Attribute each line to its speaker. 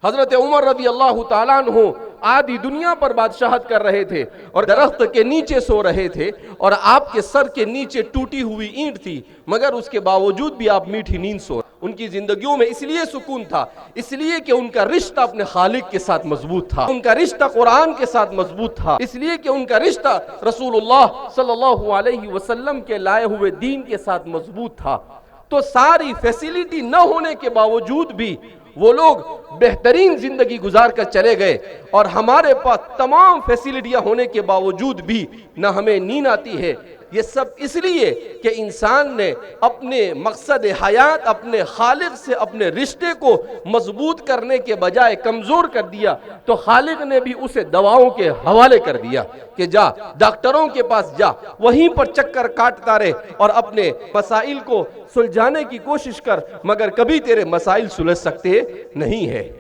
Speaker 1: हजरत उमर रदी अल्लाह ताला अन्हु आधी दुनिया पर बादशाहत कर रहे थे और दरख्त के नीचे सो रहे थे और आपके सर के नीचे टूटी हुई ईंट थी, मगर उसके बावजूद भी आप मीठी नींद सो। उनकी जिंदगियों में इसलिए सुकून था, इसलिए कि उनका रिश्ता अपने खालिक के साथ मजबूत था, उनका रिश्ता कुरान के साथ मजबूत था, इसलिए कि उनका रिश्ता रसूलुल्लाह सल्लल्लाहु अलैहि वसल्लम के लाए हुए दीन के साथ मजबूत था। तो सारी फैसिलिटी न होने के बावजूद भी वो लोग बेहतरीन जिंदगी गुजार कर चले गए और हमारे पास तमाम फैसिलिटियां होने के बावजूद भी न हमें नींद आती है। ये सब इसलिए कि इंसान ने अपने मकसद हयात, अपने खालिक से अपने रिश्ते को मजबूत करने के बजाय कमजोर कर दिया, तो खालिक ने भी उसे दवाओं के हवाले कर दिया कि जा डॉक्टरों के पास जा, वहीं पर चक्कर काटता रहे और अपने मसाइल को सुलझाने की कोशिश कर, मगर कभी तेरे मसाइल सुलझ सकते नहीं है।